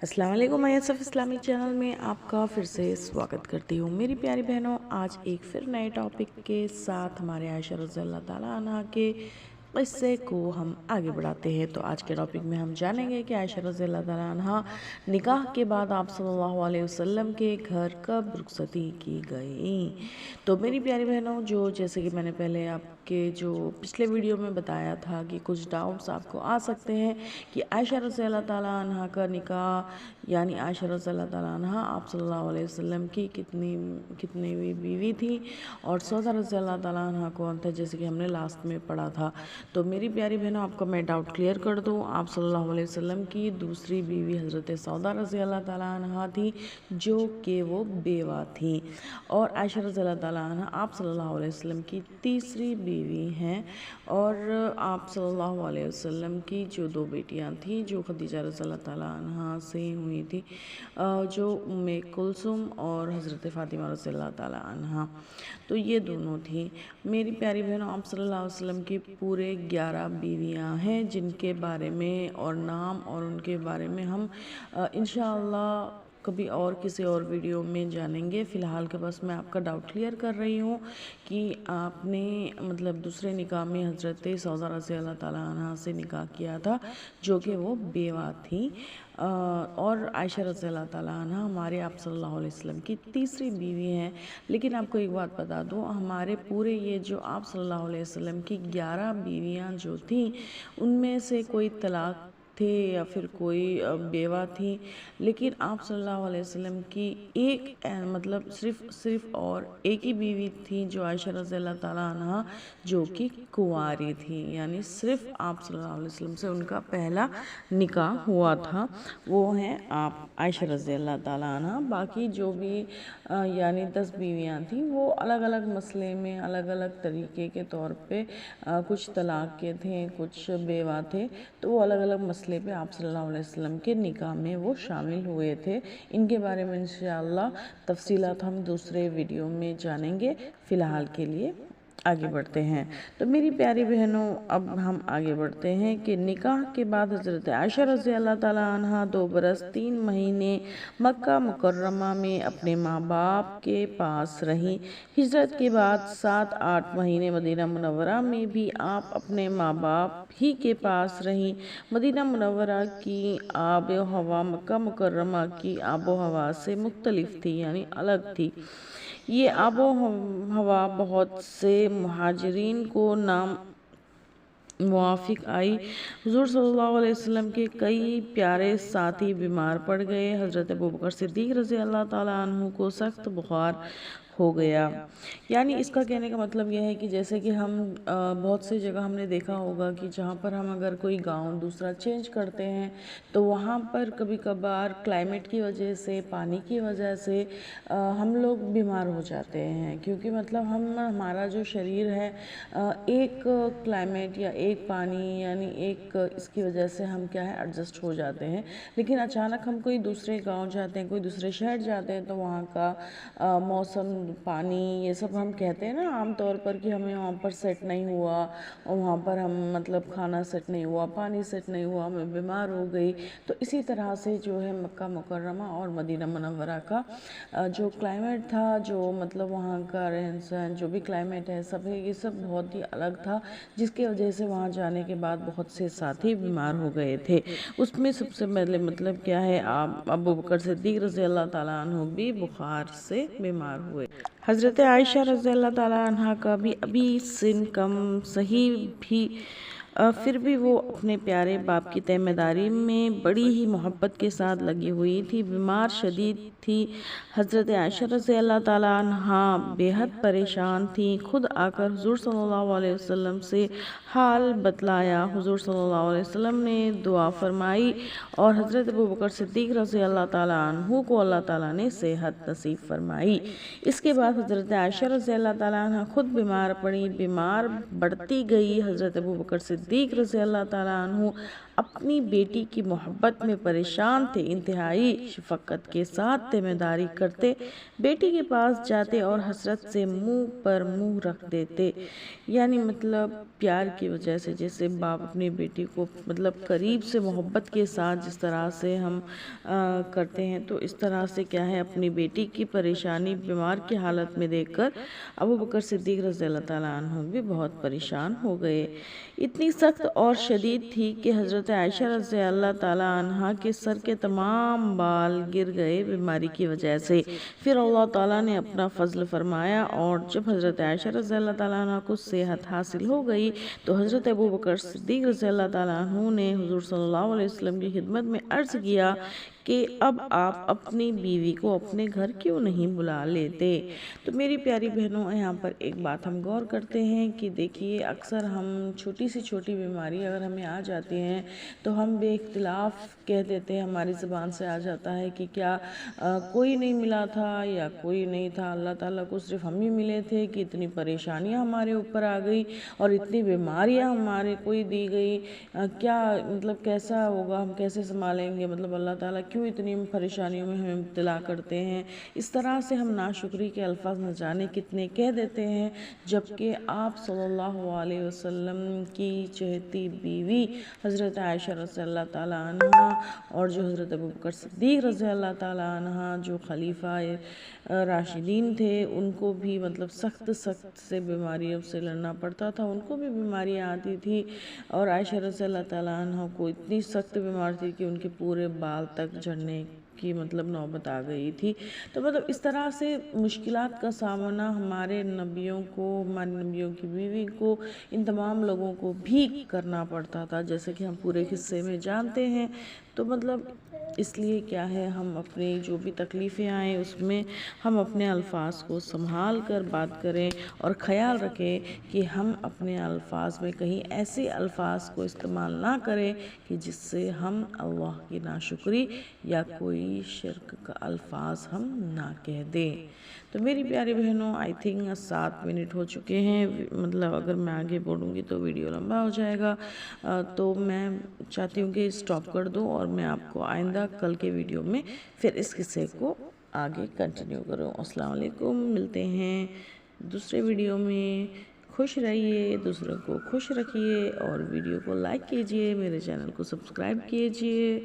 अस्सलाम वालेकुम। मैं यसफ़ इस्लामिक चैनल में आपका फिर से स्वागत करती हूँ। मेरी प्यारी बहनों, आज एक फिर नए टॉपिक के साथ हमारे आयशा रज़ियल्लाहु ताला अन्हा के क़िस्से को हम आगे बढ़ाते हैं। तो आज के टॉपिक में हम जानेंगे कि आयशा रज़ियल्लाहु ताला अन्हा निकाह के बाद आप सल्लल्लाहु अलैहि वसल्लम के घर कब रुखसती की गई। तो मेरी प्यारी बहनों, जैसे कि मैंने पहले आपके पिछले वीडियो में बताया था कि कुछ डाउट्स आपको आ सकते हैं कि आयशा रज़ियल्लाहु ताला अन्हा का निकाह यानी आयशा रज़ियल्लाहु ताला अन्हा आप सल्लल्लाहु अलैहि वसल्लम की कितनी बीवी थी और सौदा रज़ियल्लाहु ताला अन्हा कौन था, जैसे कि हमने लास्ट में पढ़ा था। तो मेरी प्यारी बहनों, आपका मैं डाउट क्लियर कर दूं। आप सल्लल्लाहु अलैहि वसल्लम की दूसरी बीवी हज़रत सौदा रज़ियल्लाहु ताला अन्हा थी, जो कि वो बेवा थी, और आयशा रज़ियल्लाहु ताला अन्हा आप सल्लल्लाहु अलैहि वसल्लम की तीसरी बीवी हैं। और आप सल्लल्लाहु अलैहि वसल्लम की जो दो बेटियां थीं, जो खदीजा रज़ियल्लाहु ताला अन्हा से हुई थी, जो उम्मे कुलसुम और हज़रत फ़ातिमा रज़ियल्लाहु ताला अन्हा, तो ये दोनों थी। मेरी प्यारी बहनों, आप सल्लल्लाहु अलैहि वसल्लम की पूरे 11 बीवियां हैं, जिनके बारे में और नाम और उनके बारे में हम इंशाअल्लाह कभी और किसी और वीडियो में जानेंगे। फ़िलहाल के बस मैं आपका डाउट क्लियर कर रही हूँ कि आपने दूसरे निकाह में हज़रत सौदा रज़ियल्लाहु ताला अन्हा से निकाह किया था, जो कि वो बेवा थी। और आयशा रज़ियल्लाहु ताला अन्हा हमारे आप सल्लल्लाहु अलैहि वसल्लम की तीसरी बीवी हैं। लेकिन आपको एक बात बता दूँ, हमारे पूरे ये जो आप सल्लल्लाहु अलैहि वसल्लम की 11 बीवियाँ जो थीं, उनमें से कोई तलाक थे या फिर कोई बेवा थी, लेकिन आप सल्लल्लाहु अलैहि वसल्लम की सिर्फ और एक ही बीवी थी, जो आयशा रज़ियल्लाहु ताला अन्हा, जो कि कुंवारी थी, यानी सिर्फ आप सल्लल्लाहु अलैहि वसल्लम से उनका पहला निकाह हुआ था, वो हैं आप आयशा रज़ियल्लाहु ताला अन्हा। बाकी जो भी यानी 10 बीवियाँ थीं, वो अलग अलग मसले में अलग अलग तरीके के तौर पे कुछ तलाक के थे, कुछ बेवा थे, तो वो अलग अलग मसले पे आप सल्लल्लाहु अलैहि वसल्लम के निकाह में वो शामिल हुए थे। इनके बारे में इंशाअल्लाह तफसीलात हम दूसरे वीडियो में जानेंगे। फ़िलहाल के लिए आगे बढ़ते हैं। तो मेरी प्यारी बहनों, अब हम आगे बढ़ते हैं कि निकाह के बाद हज़रत आयशा रज़ियल्लाहु ताला अन्हा 2 बरस 3 महीने मक्का मुकर्रमा में अपने माँ बाप के पास रहीं। हिजरत के बाद 7-8 महीने मदीना मुनव्वरा में भी आप अपने माँ बाप ही के पास रहीं। मदीना मुनव्वरा की आब व हवा मक्का मुकर्रमा की आबो हवा से मुख्तलिफ थी, यानी अलग थी। ये आबो हवा बहुत से मुहाजिरीन को मुवाफिक आई। हुज़ूर सल्लल्लाहु अलैहि वसल्लम के कई प्यारे साथी बीमार पड़ गए। हज़रत अबू बकर सिद्दीक़ रज़ियल्लाहु ताला अन्हु को सख्त बुखार हो गया। यानी इसका कहने का मतलब यह है कि जैसे कि हम बहुत सी जगह हमने देखा होगा कि जहाँ पर हम अगर कोई गांव दूसरा चेंज करते हैं, तो वहाँ पर कभी कभार क्लाइमेट की वजह से, पानी की वजह से हम लोग बीमार हो जाते हैं, क्योंकि हमारा जो शरीर है एक क्लाइमेट या एक पानी यानी एक इसकी वजह से हम क्या है एडजस्ट हो जाते हैं। लेकिन अचानक हम कोई दूसरे गांव जाते हैं, कोई दूसरे शहर जाते हैं, तो वहाँ का मौसम, पानी, ये सब हम कहते हैं ना आम तौर पर कि हमें वहाँ पर सेट नहीं हुआ, और वहाँ पर हम खाना सेट नहीं हुआ, पानी सेट नहीं हुआ, मैं बीमार हो गई। तो इसी तरह से जो है मक्का मुकर्रमा और मदीना मुनव्वरा का जो क्लाइमेट था, जो वहाँ का रहन सहन, जो भी क्लाइमेट है, ये सब बहुत ही अलग था, जिसकी वजह से वहाँ जाने के बाद बहुत से साथी बीमार हो गए थे। उसमें सबसे पहले क्या है, आप अबू बकर सिद्दीक़ रज़ियल्लाहु ताला अन्हु भी बुखार से बीमार हुए। हज़रत आयशा रज़ियल्लाहु ताला अन्हा का भी अभी सिन कम सही भी फिर भी वो अपने प्यारे बाप की तैमेदारी में बड़ी ही मोहब्बत के साथ लगी हुई थी। बीमार शदीद थी। हज़रत आयशा रज़ियल्लाहु ताला अन्हा बेहद परेशान थी। खुद आकर हुज़ूर सल्लल्लाहु अलैहि वसल्लम से हाल बतलाया। हुज़ूर सल्लल्लाहु अलैहि वसल्लम ने दुआ फरमाई और हज़रत अबू बकर सिद्दीक़ रज़ियल्लाहु ताला अन्हु को अल्लाह ताला ने सेहत नसीब फरमाई। इसके बाद हज़रत आयशा रज़ियल्लाहु ताला अन्हा खुद बीमार पड़ी। बीमार बढ़ती गई। हज़रत अबू बकर सिद्दीक़ रज़ियल्लाहु ताला अन्हु अपनी बेटी की मोहब्बत में परेशान थे, इंतहाई शफकत के साथ जिम्मेदारी करते, बेटी के पास जाते और हसरत से मुंह पर मुंह रख देते। यानी मतलब प्यार की वजह से, जैसे बाप अपनी बेटी को मतलब करीब से मोहब्बत के साथ जिस तरह से हम करते हैं, तो इस तरह से क्या है, अपनी बेटी की परेशानी बीमार की हालत में देखकर अबू बकर सिद्दीक रज़ी अल्लाह ताला अन्हु भी बहुत परेशान हो गए। इतनी सख्त और शदीद थी कि हज़रत आयशा रज़ी अल्लाह ताला अन्हा के सर के तमाम बाल गिर गए बीमारी की वजह से। फिर अल्लाह ताला ने अपना फजल फरमाया और जब हज़रत आयशा रज़ी अल्लाह ताला अन्हा को सेहत हासिल हो गई तो हज़रत अबू बकर सिद्दीक रज़ी अल्लाह ताला अन्हु ने हुज़ूर सल्लल्लाहु अलैहि वसल्लम की खिदमत में अर्ज़ किया कि अब आप अपनी बीवी को अपने घर क्यों नहीं बुला लेते। तो मेरी प्यारी बहनों, यहाँ पर एक बात हम गौर करते हैं कि देखिए, अक्सर हम छोटी सी छोटी बीमारी अगर हमें आ जाती हैं तो हम बेइख्तिलाफ़ कह देते हैं, हमारी ज़बान से आ जाता है कि क्या कोई नहीं मिला था या कोई नहीं था, अल्लाह ताला को सिर्फ हम ही मिले थे कि इतनी परेशानियाँ हमारे ऊपर आ गई और इतनी बीमारियाँ हमारे को ही दी गई। क्या मतलब कैसा होगा, हम कैसे संभालेंगे, मतलब अल्लाह ताला क्यों इतनी परेशानियों में हमें मुब्तला करते हैं। इस तरह से हम नाशुक्री के अल्फाज न जाने कितने कह देते हैं, जबकि आप सल्लल्लाहु अलैहि वसल्लम की चहेती बीवी हज़रत आयशा रज़ी अल्लाह ताला अन्हा और जो हज़रत अबू बकर सिद्दीक रज़ी अल्लाह ताला अन्हा जो खलीफा राशिदीन थे, उनको भी मतलब सख्त से बीमारियों से लड़ना पड़ता था, उनको भी बीमारियाँ आती थी। और आयशा रज़ी अल्लाह ताला अन्हा को इतनी सख्त बीमार थी कि उनके पूरे बाल तक झड़ने की मतलब नौबत आ गई थी। तो मतलब इस तरह से मुश्किलात का सामना हमारे नबियों को, हमारे नबियों की बीवी को, इन तमाम लोगों को भी करना पड़ता था, जैसे कि हम पूरे हिस्से में जानते हैं। तो मतलब इसलिए क्या है, हम अपनी जो भी तकलीफ़ें आएँ उसमें हम अपने अल्फाज को संभाल कर बात करें और ख़याल रखें कि हम अपने अल्फाज में कहीं ऐसे अल्फाज को इस्तेमाल ना करें कि जिससे हम अल्लाह की नाशुक्री या कोई शिर्क का अल्फाज हम ना कह दें। तो मेरी प्यारी बहनों, आई थिंक 7 मिनट हो चुके हैं, मतलब अगर मैं आगे बोलूँगी तो वीडियो लंबा हो जाएगा। तो मैं चाहती हूँ कि स्टॉप कर दूँ और मैं आपको आइंदा कल के वीडियो में फिर इस किस्से को आगे कंटिन्यू करूँ। अस्सलाम वालेकुम, मिलते हैं दूसरे वीडियो में। खुश रहिए, दूसरों को खुश रखिए और वीडियो को लाइक कीजिए, मेरे चैनल को सब्सक्राइब कीजिए।